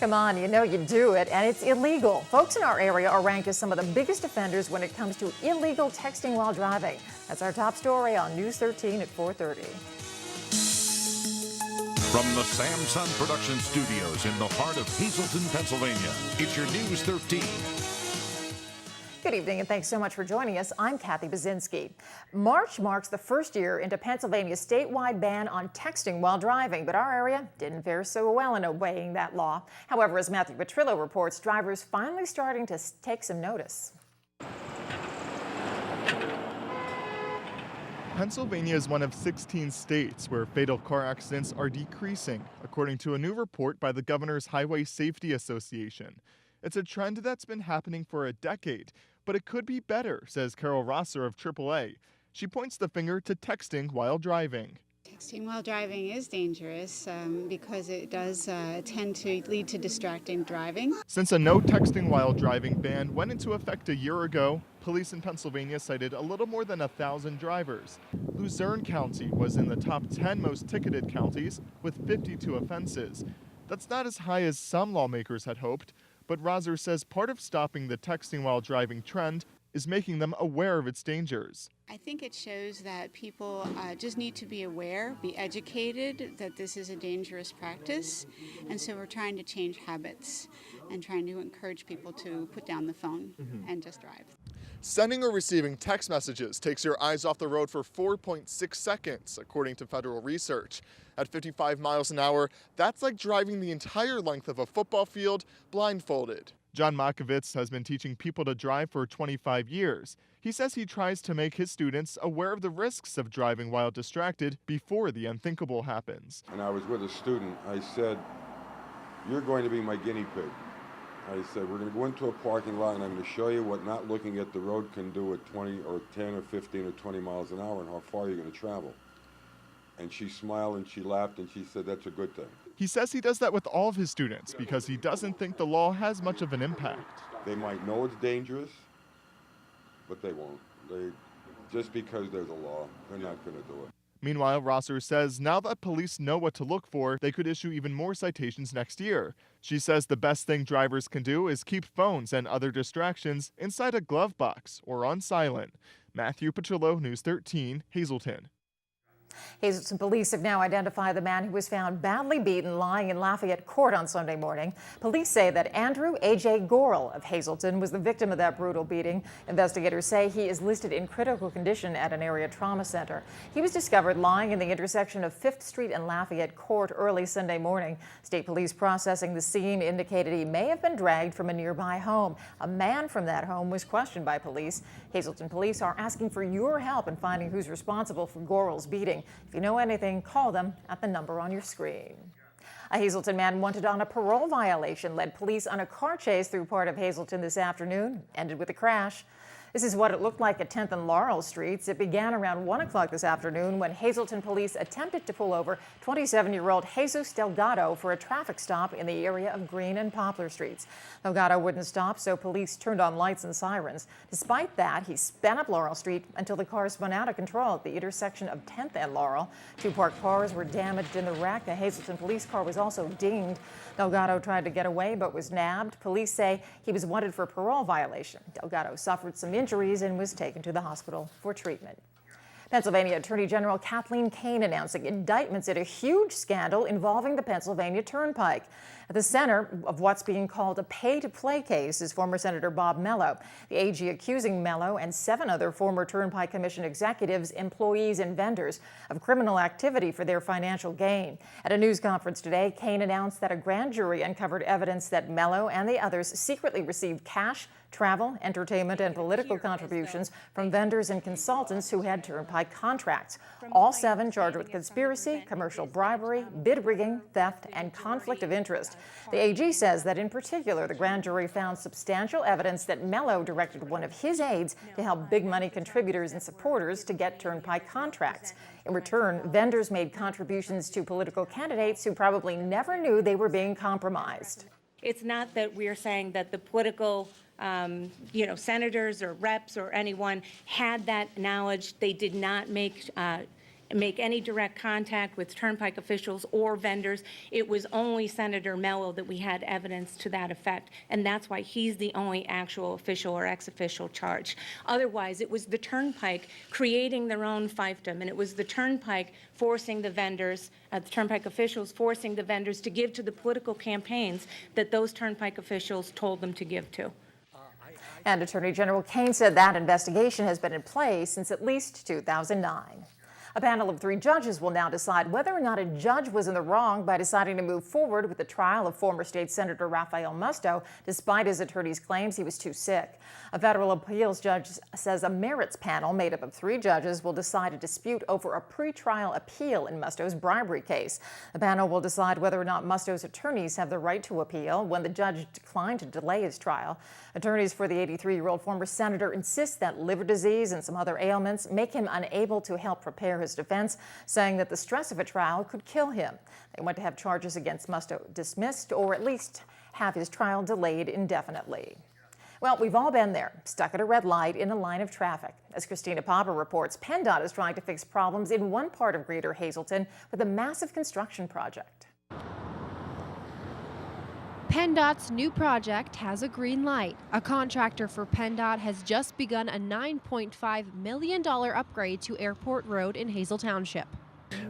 Come on, you know you do it, and it's illegal. Folks in our area are ranked as some of the biggest offenders when it comes to illegal texting while driving. That's our top story on News 13 at 4:30. From the Samson Production Studios in the heart of Hazleton, Pennsylvania, it's your News 13. Good evening, and thanks so much for joining us. I'm Kathy Bazinski. March marks the first year into Pennsylvania's statewide ban on texting while driving, but our area didn't fare so well in obeying that law. However, as Matthew Petrillo reports, drivers finally starting to take some notice. Pennsylvania is one of 16 states where fatal car accidents are decreasing, according to a new report by the Governor's Highway Safety Association. It's a trend that's been happening for a decade, but it could be better, says Carol Rosser of AAA. She points the finger to texting while driving. Texting while driving is dangerous because it does tend to lead to distracting driving. Since a no texting while driving ban went into effect a year ago, police in Pennsylvania cited a little more than 1,000 drivers. Luzerne County was in the top 10 most ticketed counties with 52 offenses. That's not as high as some lawmakers had hoped, but Rosser says part of stopping the texting while driving trend is making them aware of its dangers. I think it shows that people just need to be aware, be educated that this is a dangerous practice, and so we're trying to change habits and trying to encourage people to put down the phone and just drive. Sending or receiving text messages takes your eyes off the road for 4.6 seconds, according to federal research. At 55 miles an hour, that's like driving the entire length of a football field blindfolded. John Makovitz has been teaching people to drive for 25 years. He says he tries to make his students aware of the risks of driving while distracted before the unthinkable happens. And I was with a student. I said, "You're going to be my guinea pig." I said, "We're going to go into a parking lot and I'm going to show you what not looking at the road can do at 20 or 10 or 15 or 20 miles an hour and how far you're going to travel." And she smiled and she laughed and she said, "That's a good thing." He says he does that with all of his students because he doesn't think the law has much of an impact. They might know it's dangerous, but they won't. Just because there's a law, they're not going to do it. Meanwhile, Rosser says now that police know what to look for, they could issue even more citations next year. She says the best thing drivers can do is keep phones and other distractions inside a glove box or on silent. Matthew Petrillo, News 13, Hazleton. Hazleton police have now identified the man who was found badly beaten lying in Lafayette Court on Sunday morning. Police say that Andrew A.J. Gorel of Hazleton was the victim of that brutal beating. Investigators say he is listed in critical condition at an area trauma center. He was discovered lying in the intersection of 5th Street and Lafayette Court early Sunday morning. State police processing the scene indicated he may have been dragged from a nearby home. A man from that home was questioned by police. Hazleton police are asking for your help in finding who's responsible for Gorel's beating. If you know anything, call them at the number on your screen. A Hazleton man wanted on a parole violation led police on a car chase through part of Hazleton this afternoon, ended with a crash. This is what it looked like at 10th and Laurel Streets. It began around 1 o'clock this afternoon when Hazleton police attempted to pull over 27-year-old Jesus Delgado for a traffic stop in the area of Green and Poplar Streets. Delgado wouldn't stop, so police turned on lights and sirens. Despite that, he sped up Laurel Street until the car spun out of control at the intersection of 10th and Laurel. 2 parked cars were damaged in the wreck. A Hazleton police car was also dinged. Delgado tried to get away but was nabbed. Police say he was wanted for a parole violation. Delgado suffered some injuries and was taken to the hospital for treatment. Pennsylvania Attorney General Kathleen Kane announcing indictments in a huge scandal involving the Pennsylvania Turnpike. At the center of what's being called a pay-to-play case is former Senator Bob Mello. The AG accusing Mello and 7 other former Turnpike Commission executives, employees, and vendors of criminal activity for their financial gain. At a news conference today, Kane announced that a grand jury uncovered evidence that Mello and the others secretly received cash, travel, entertainment, and political contributions from vendors and consultants who had Turnpike contracts. All 7 charged with conspiracy, commercial bribery, bid rigging, theft, and conflict of interest. The AG says that in particular, the grand jury found substantial evidence that Mello directed one of his aides to help big money contributors and supporters to get Turnpike contracts. In return, vendors made contributions to political candidates who probably never knew they were being compromised. It's not that we're saying that the political senators or reps or anyone had that knowledge. They did not make make any direct contact with Turnpike officials or vendors. It was only Senator Mello that we had evidence to that effect, and that's why he's the only actual official or ex-official charged. Otherwise, it was the Turnpike creating their own fiefdom, and it was the Turnpike forcing the vendors, the Turnpike officials forcing the vendors to give to the political campaigns that those Turnpike officials told them to give to. And Attorney General Kaine said that investigation has been in place since at least 2009. A panel of 3 judges will now decide whether or not a judge was in the wrong by deciding to move forward with the trial of former state Senator Rafael Musto, despite his attorney's claims he was too sick. A federal appeals judge says a merits panel made up of 3 judges will decide a dispute over a pretrial appeal in Musto's bribery case. The panel will decide whether or not Musto's attorneys have the right to appeal when the judge declined to delay his trial. Attorneys for the 83-year-old former senator insist that liver disease and some other ailments make him unable to help prepare his defense, saying that the stress of a trial could kill him. They want to have charges against Musto dismissed or at least have his trial delayed indefinitely. Well, we've all been there, stuck at a red light in a line of traffic. As Christina Papa reports, PennDOT is trying to fix problems in one part of Greater Hazleton with a massive construction project. PennDOT's new project has a green light. A contractor for PennDOT has just begun a $9.5 million upgrade to Airport Road in Hazel Township.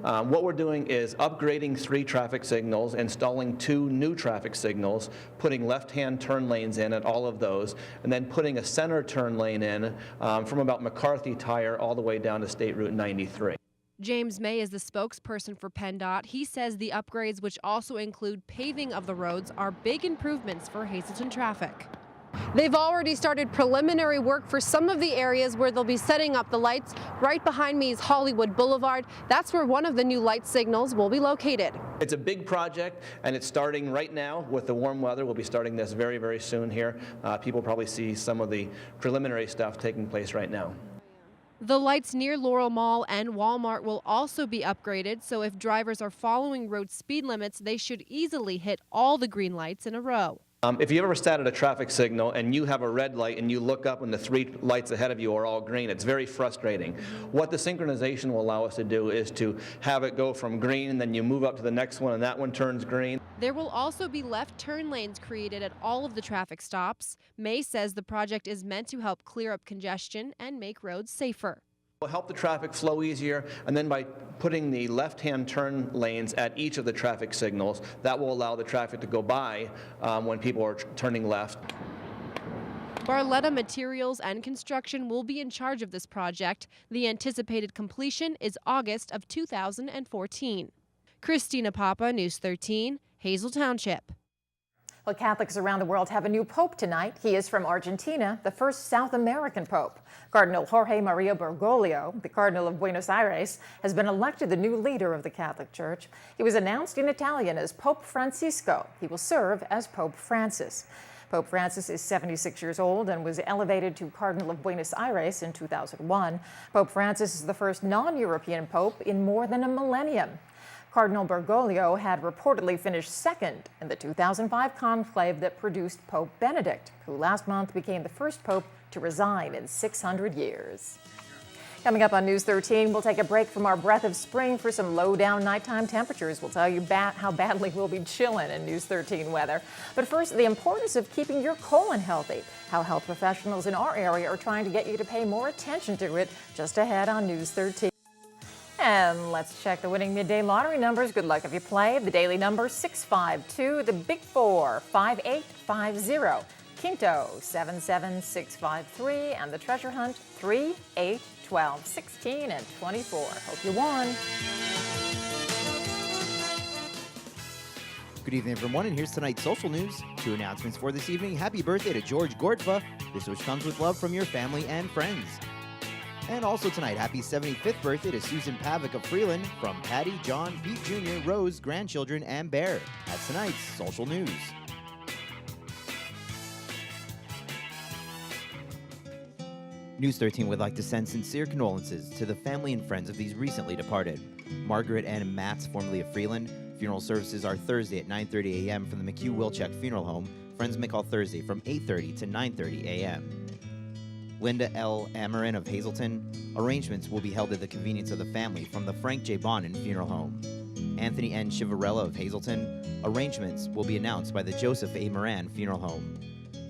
What we're doing is upgrading 3 traffic signals, installing 2 new traffic signals, putting left-hand turn lanes in at all of those, and then putting a center turn lane in from about McCarthy Tire all the way down to State Route 93. James May is the spokesperson for PennDOT. He says the upgrades, which also include paving of the roads, are big improvements for Hazleton traffic. They've already started preliminary work for some of the areas where they'll be setting up the lights. Right behind me is Hollywood Boulevard. That's where one of the new light signals will be located. It's a big project, and it's starting right now with the warm weather. We'll be starting this very, very soon here. People probably see some of the preliminary stuff taking place right now. The lights near Laurel Mall and Walmart will also be upgraded, so if drivers are following road speed limits, they should easily hit all the green lights in a row. If you've ever sat at a traffic signal and you have a red light and you look up and the 3 lights ahead of you are all green, it's very frustrating. What the synchronization will allow us to do is to have it go from green and then you move up to the next one and that one turns green. There will also be left turn lanes created at all of the traffic stops. May says the project is meant to help clear up congestion and make roads safer. Will help the traffic flow easier, and then by putting the left-hand turn lanes at each of the traffic signals, that will allow the traffic to go by when people are turning left. Barletta Materials and Construction will be in charge of this project. The anticipated completion is August of 2014. Christina Papa, News 13, Hazel Township. Well, Catholics around the world have a new pope tonight. He is from Argentina, the first South American pope. Cardinal Jorge Maria Bergoglio, the Cardinal of Buenos Aires, has been elected the new leader of the Catholic Church. He was announced in Italian as Pope Francisco. He will serve as Pope Francis. Pope Francis is 76 years old and was elevated to Cardinal of Buenos Aires in 2001. Pope Francis is the first non-European pope in more than a millennium. Cardinal Bergoglio had reportedly finished second in the 2005 conclave that produced Pope Benedict, who last month became the first pope to resign in 600 years. Coming up on News 13, we'll take a break from our breath of spring for some low-down nighttime temperatures. We'll tell you how badly we'll be chilling in News 13 weather. But first, the importance of keeping your colon healthy, how health professionals in our area are trying to get you to pay more attention to it, just ahead on News 13. And let's check the winning Midday Lottery numbers. Good luck if you play. The daily number 652, the big 4 5850, Quinto 77653, and the treasure hunt 3 8 12 16 and 24. Hope you won. Good evening, everyone, and here's tonight's social news. 2 announcements for this evening. Happy birthday to George Gordfa. This wish comes with love from your family and friends. And also tonight, happy 75th birthday to Susan Pavick of Freeland, from Patty, John, Pete Jr., Rose, grandchildren, and Bear. That's tonight's social news. News 13 would like to send sincere condolences to the family and friends of these recently departed. Margaret Ann Matz, formerly of Freeland. Funeral services are Thursday at 9:30 a.m. from the McHugh Wilczek Funeral Home. Friends may call Thursday from 8:30 to 9:30 a.m. Linda L. Amarin of Hazleton. Arrangements will be held at the convenience of the family from the Frank J. Bonin Funeral Home. Anthony N. Chivarella of Hazleton. Arrangements will be announced by the Joseph A. Moran Funeral Home.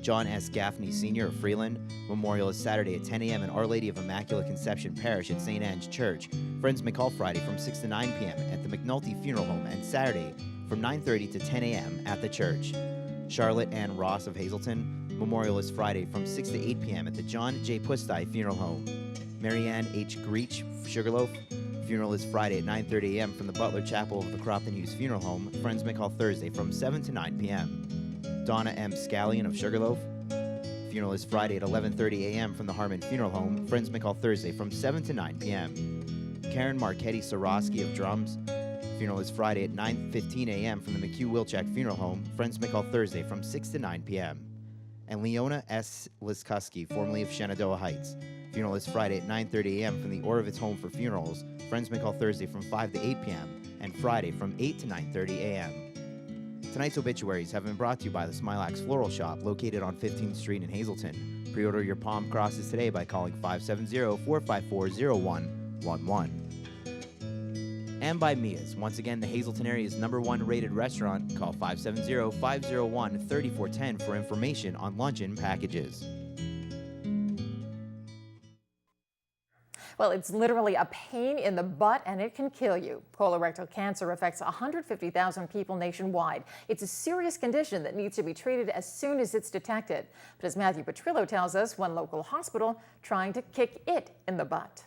John S. Gaffney Sr. of Freeland. Memorial is Saturday at 10 a.m. in Our Lady of Immaculate Conception Parish at St. Anne's Church. Friends may call Friday from 6 to 9 p.m. at the McNulty Funeral Home and Saturday from 9:30 to 10 a.m. at the church. Charlotte Ann Ross of Hazleton. Memorial is Friday from 6 to 8 p.m. at the John J. Pustai Funeral Home. Marianne H. Greach, Sugarloaf. Funeral is Friday at 9:30 a.m. from the Butler Chapel of the Crofton Hughes Funeral Home. Friends may call Thursday from 7 to 9 p.m. Donna M. Scallion of Sugarloaf. Funeral is Friday at 11:30 a.m. from the Harmon Funeral Home. Friends may call Thursday from 7 to 9 p.m. Karen Marchetti Soroski of Drums. Funeral is Friday at 9:15 a.m. from the McHugh Wilczek Funeral Home. Friends may call Thursday from 6 to 9 p.m. And Leona S. Liskowski, formerly of Shenandoah Heights. Funeral is Friday at 9:30 a.m. from the Orovitz Home for Funerals. Friends may call Thursday from 5 to 8 p.m. and Friday from 8 to 9:30 a.m. Tonight's obituaries have been brought to you by the Smilax Floral Shop, located on 15th Street in Hazleton. Pre-order your palm crosses today by calling 570-454-0111. And by Mia's. Once again, the Hazleton area's #1 rated restaurant. Call 570-501-3410 for information on luncheon packages. Well, it's literally a pain in the butt, and it can kill you. Colorectal cancer affects 150,000 people nationwide. It's a serious condition that needs to be treated as soon as it's detected. But as Matthew Petrillo tells us, one local hospital trying to kick it in the butt.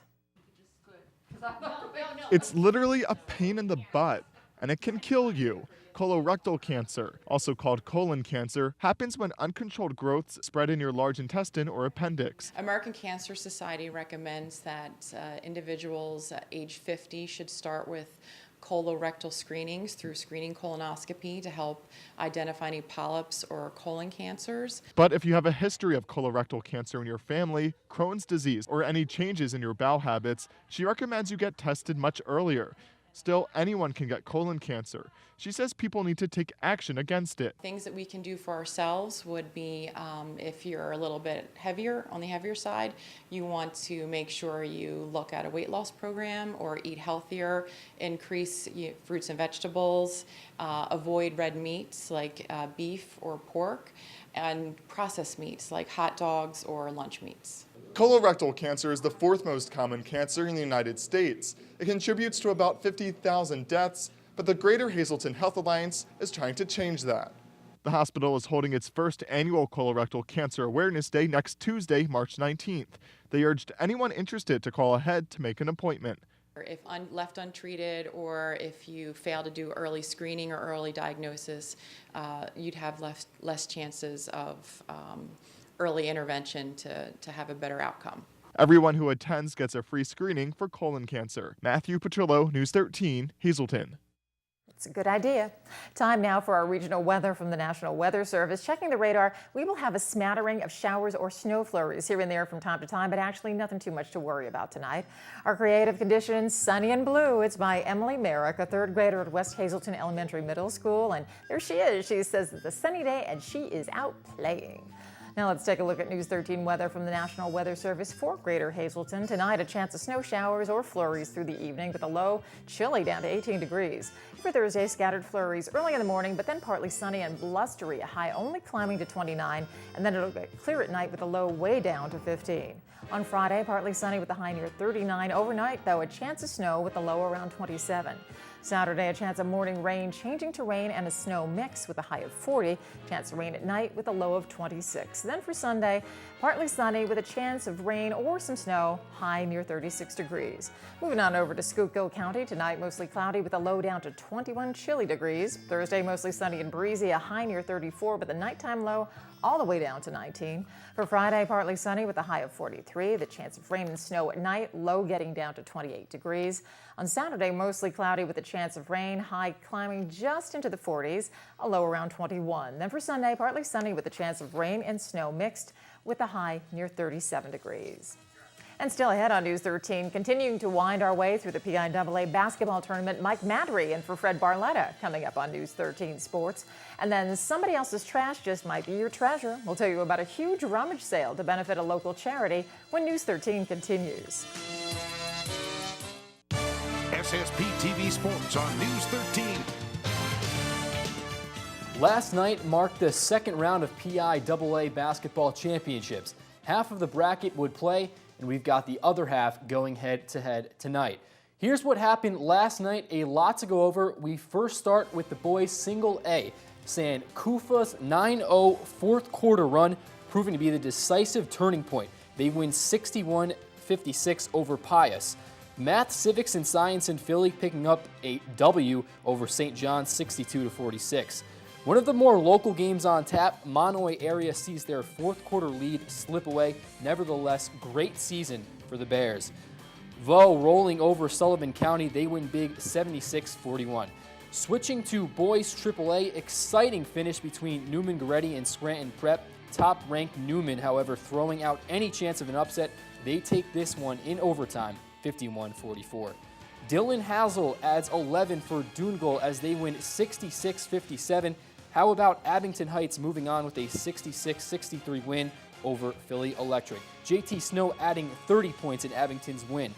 It's literally a pain in the butt, and it can kill you. Colorectal cancer, also called colon cancer, happens when uncontrolled growths spread in your large intestine or appendix. American Cancer Society recommends that individuals age 50 should start with colorectal screenings through screening colonoscopy to help identify any polyps or colon cancers. But if you have a history of colorectal cancer in your family, Crohn's disease, or any changes in your bowel habits, she recommends you get tested much earlier. Still, anyone can get colon cancer. She says people need to take action against it. Things that we can do for ourselves would be if you're a little bit heavier, on the heavier side, you want to make sure you look at a weight loss program or eat healthier, increase fruits and vegetables, avoid red meats like beef or pork, and processed meats like hot dogs or lunch meats. Colorectal cancer is the 4th most common cancer in the United States. It contributes to about 50,000 deaths, but the Greater Hazleton Health Alliance is trying to change that. The hospital is holding its first annual Colorectal Cancer Awareness Day next Tuesday, March 19th. They urged anyone interested to call ahead to make an appointment. If left untreated, or if you fail to do early screening or early diagnosis, you'd have less chances of early intervention to have a better outcome. Everyone who attends gets a free screening for colon cancer. Matthew Petrillo, News 13, Hazleton. It's a good idea. Time now for our regional weather from the National Weather Service. Checking the radar, we will have a smattering of showers or snow flurries here and there from time to time, but actually nothing too much to worry about tonight. Our creative conditions, sunny and blue. It's by Emily Merrick, a 3rd grader at West Hazleton Elementary Middle School. And there she is. She says it's a sunny day and she is out playing. Now let's take a look at News 13 weather from the National Weather Service for Greater Hazleton. Tonight, a chance of snow showers or flurries through the evening, with a low chilly down to 18 degrees. For Thursday, scattered flurries early in the morning, but then partly sunny and blustery, a high only climbing to 29, and then it'll get clear at night with a low way down to 15. On Friday, partly sunny with a high near 39. Overnight, though, a chance of snow with a low around 27. Saturday, a chance of morning rain changing to rain and a snow mix with a high of 40. Chance of rain at night with a low of 26. Then for Sunday, partly sunny with a chance of rain or some snow, high near 36 degrees. Moving on over to Schuylkill County, tonight mostly cloudy with a low down to 21 chilly degrees. Thursday, mostly sunny and breezy, a high near 34, but the nighttime low all the way down to 19. For Friday, partly sunny with a high of 43. The chance of rain and snow at night, low getting down to 28 degrees. On Saturday, mostly cloudy with a chance of rain, high climbing just into the 40s, a low around 21. Then for Sunday, partly sunny with a chance of rain and snow mixed with a high near 37 degrees. And still ahead on News 13, continuing to wind our way through the PIAA basketball tournament, Mike Madry in for Fred Barletta coming up on News 13 Sports. And then somebody else's trash just might be your treasure. We'll tell you about a huge rummage sale to benefit a local charity when News 13 continues. SSPTV Sports on News 13. Last night marked the second round of PIAA basketball championships. Half of the bracket would play, and we've got the other half going head-to-head tonight. Here's what happened last night, a lot to go over. We first start with the boys single A. San Kufa's 9-0 fourth quarter run proving to be the decisive turning point. They win 61-56 over Pius. Math, Civics, and Science in Philly picking up a W over St. John's 62-46. One of the more local games on tap, Monomoy area sees their fourth quarter lead slip away. Nevertheless, great season for the Bears. Vaux rolling over Sullivan County, they win big 76-41. Switching to boys AAA, exciting finish between Newman Goretti and Scranton Prep. Top-ranked Newman, however, throwing out any chance of an upset. They take this one in overtime, 51-44. Dylan Hazel adds 11 for Donegal as they win 66-57. How about Abington Heights moving on with a 66-63 win over Philly Electric? JT Snow adding 30 points in Abington's win.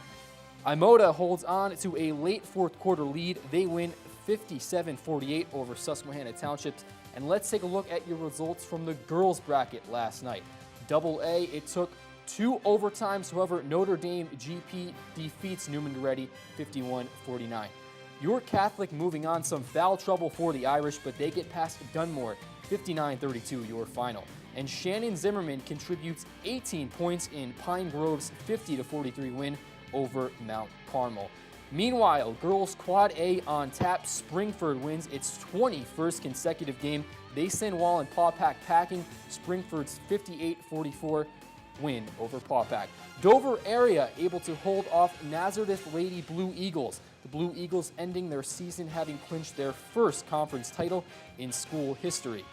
Imota holds on to a late fourth quarter lead. They win 57-48 over Susquehanna Township. And let's take a look at your results from the girls bracket last night. Double A, it took 2 overtimes. However, Notre Dame GP defeats Newman Goretti 51-49. York Catholic moving on, some foul trouble for the Irish, but they get past Dunmore 59-32, your final. And Shannon Zimmerman contributes 18 points in Pine Grove's 50-43 win over Mount Carmel. Meanwhile, girls Quad A on tap. Springford wins its 21st consecutive game. They send Wall and Pawpack packing. Springford's 58-44 win over Pawpack. Dover area able to hold off Nazareth Lady Blue Eagles. The Blue Eagles ending their season having clinched their first conference title in school history.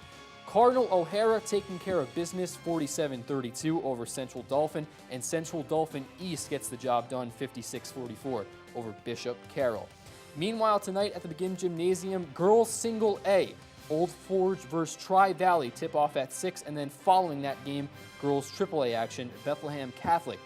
Cardinal O'Hara taking care of business 47-32 over Central Dauphin, and Central Dauphin East gets the job done 56-44 over Bishop Carroll. Meanwhile, tonight at the Begin Gymnasium, girls single A. Old Forge versus Tri-Valley tip-off at 6, and then following that game, girls AAA action, Bethlehem Catholic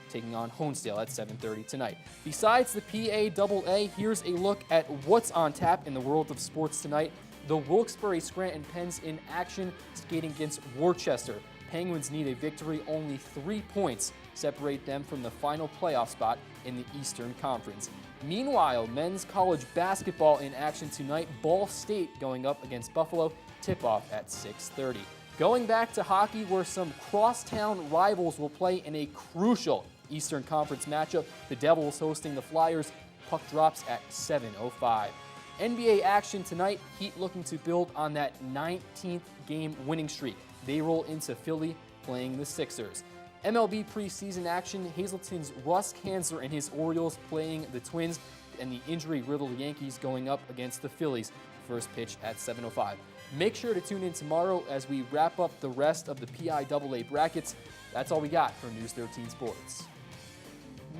taking on Honesdale at 7:30 tonight. Besides the PAAA, here's a look at what's on tap in the world of sports tonight. The Wilkes-Barre Scranton Pens in action, skating against Worcester. Penguins need a victory. Only 3 points separate them from the final playoff spot in the Eastern Conference. Meanwhile, men's college basketball in action tonight. Ball State going up against Buffalo. Tip-off at 6:30. Going back to hockey, where some crosstown rivals will play in a crucial Eastern Conference matchup. The Devils hosting the Flyers. Puck drops at 7:05. NBA action tonight. Heat looking to build on that 19th game winning streak. They roll into Philly playing the Sixers. MLB preseason action. Hazleton's Russ Kanzler and his Orioles playing the Twins, and the injury-riddled Yankees going up against the Phillies. First pitch at 7:05. Make sure to tune in tomorrow as we wrap up the rest of the PIAA brackets. That's all we got for News 13 Sports.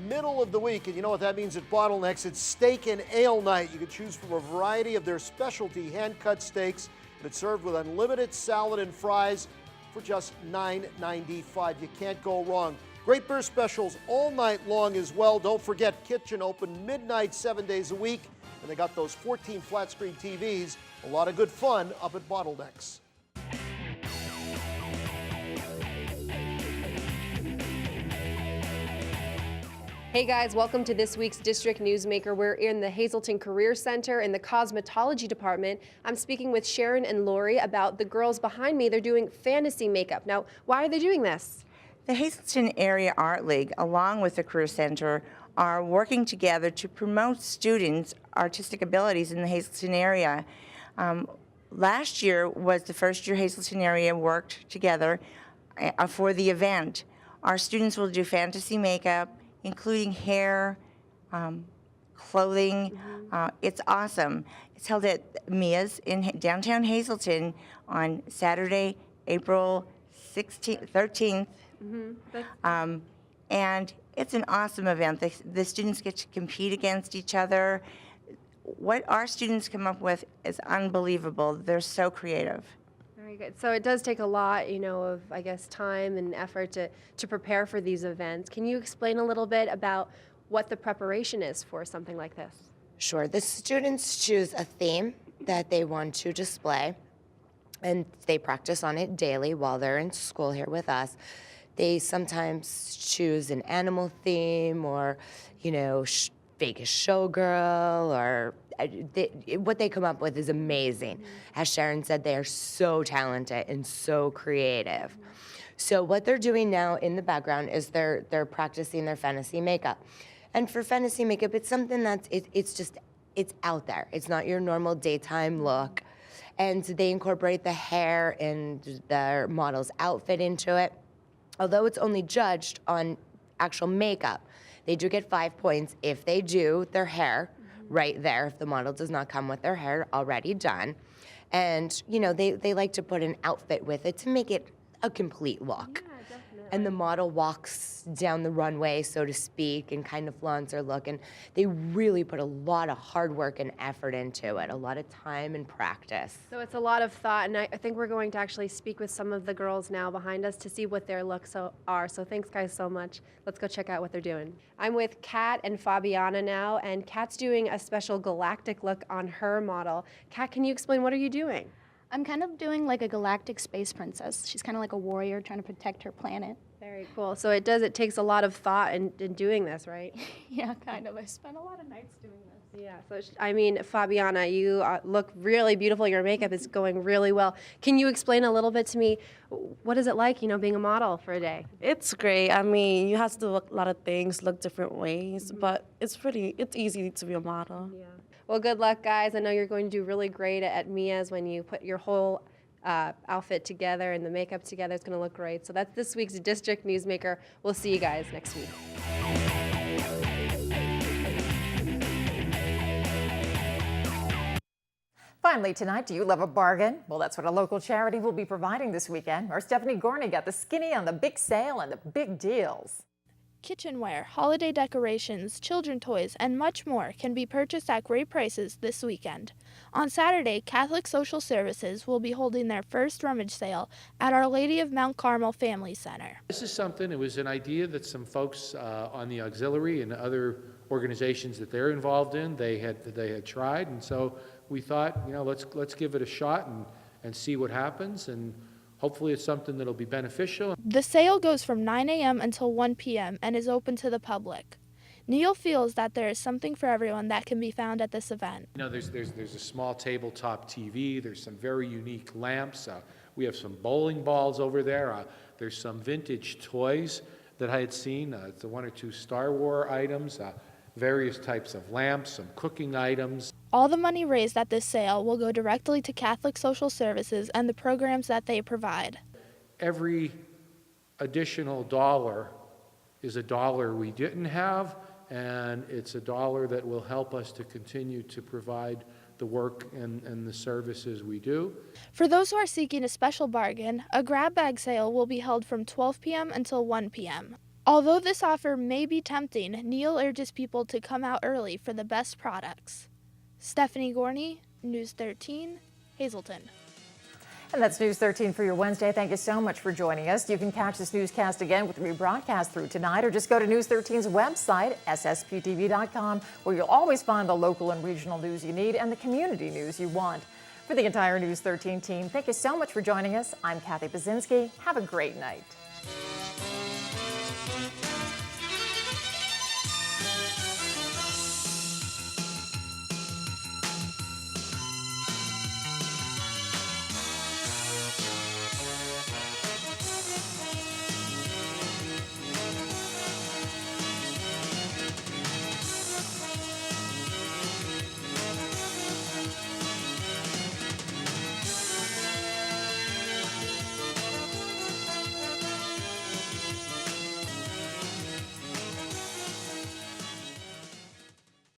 Middle of the week, and you know what that means at Bottlenecks. It's steak and ale night. You can choose from a variety of their specialty hand-cut steaks, and it's served with unlimited salad and fries for just $9.95. You can't go wrong. Great beer specials all night long as well. Don't forget, kitchen open midnight 7 days a week, and they got those 14 flat screen TVs. A lot of good fun up at Bottlenecks. Hey guys, welcome to this week's District Newsmaker. We're in the Hazleton Career Center in the Cosmetology Department. I'm speaking with Sharon and Lori about the girls behind me. They're doing fantasy makeup. Now, why are they doing this? The Hazleton Area Art League, along with the Career Center, are working together to promote students' artistic abilities in the Hazleton area. Last year was the first year Hazleton area worked together for the event. Our students will do fantasy makeup, including hair, clothing. It's awesome. It's held at Mia's in downtown Hazleton on Saturday, April 13th. And It's an awesome event. The students get to compete against each other. What our students come up with is unbelievable. They're so creative. Very good. So it does take a lot, of, I guess, time and effort to prepare for these events. Can you explain a little bit about what the preparation is for something like this? Sure. The students choose a theme that they want to display, and they practice on it daily while they're in school here with us. They sometimes choose an animal theme or, Vegas showgirl, or what they come up with is amazing. As Sharon said, they are so talented and so creative. So what they're doing now in the background is they're practicing their fantasy makeup. And for fantasy makeup, it's something that's, it's out there. It's not your normal daytime look. And they incorporate the hair and their model's outfit into it. Although it's only judged on actual makeup, they do get 5 points if they do their hair right there, if the model does not come with their hair already done. And, they like to put an outfit with it to make it a complete look. Yeah, definitely. And the model walks down the runway, so to speak, and kind of flaunts her look. And they really put a lot of hard work and effort into it, a lot of time and practice. So it's a lot of thought, and I think we're going to actually speak with some of the girls now behind us to see what their looks are. So thanks, guys, so much. Let's go check out what they're doing. I'm with Kat and Fabiana now, and Kat's doing a special galactic look on her model. Kat, can you explain what are you doing? I'm kind of doing like a galactic space princess. She's kind of like a warrior trying to protect her planet. Very cool. So it takes a lot of thought in doing this, right? Yeah, kind of. I spent a lot of nights doing this. Yeah, so Fabiana, you look really beautiful. Your makeup is going really well. Can you explain a little bit to me, what is it like, being a model for a day? It's great. I mean, you have to do a lot of things, look different ways, but it's easy to be a model. Yeah. Well, good luck, guys. I know you're going to do really great at Mia's when you put your whole outfit together and the makeup together. It's going to look great. So that's this week's District Newsmaker. We'll see you guys next week. Finally tonight, do you love a bargain? Well, that's what a local charity will be providing this weekend. Our Stephanie Gorney got the skinny on the big sale and the big deals. Kitchenware, holiday decorations, children toys, and much more can be purchased at great prices this weekend. On Saturday, Catholic Social Services will be holding their first rummage sale at Our Lady of Mount Carmel Family Center. This is something, it was an idea that some folks on the auxiliary and other organizations that they're involved in, they had tried, and so we thought, let's give it a shot and see what happens, and hopefully it's something that'll be beneficial. The sale goes from 9 a.m. until 1 p.m. and is open to the public. Neil feels that there is something for everyone that can be found at this event. There's a small tabletop TV, there's some very unique lamps, we have some bowling balls over there, there's some vintage toys that I had seen, the 1 or 2 Star Wars items, various types of lamps, some cooking items. All the money raised at this sale will go directly to Catholic Social Services and the programs that they provide. Every additional dollar is a dollar we didn't have, and it's a dollar that will help us to continue to provide the work and the services we do. For those who are seeking a special bargain, a grab bag sale will be held from 12 p.m. until 1 p.m. Although this offer may be tempting, Neil urges people to come out early for the best products. Stephanie Gorney, News 13, Hazleton. And that's News 13 for your Wednesday. Thank you so much for joining us. You can catch this newscast again with rebroadcast through tonight, or just go to News 13's website, SSPTV.com, where you'll always find the local and regional news you need and the community news you want. For the entire News 13 team, thank you so much for joining us. I'm Kathy Baczynski. Have a great night.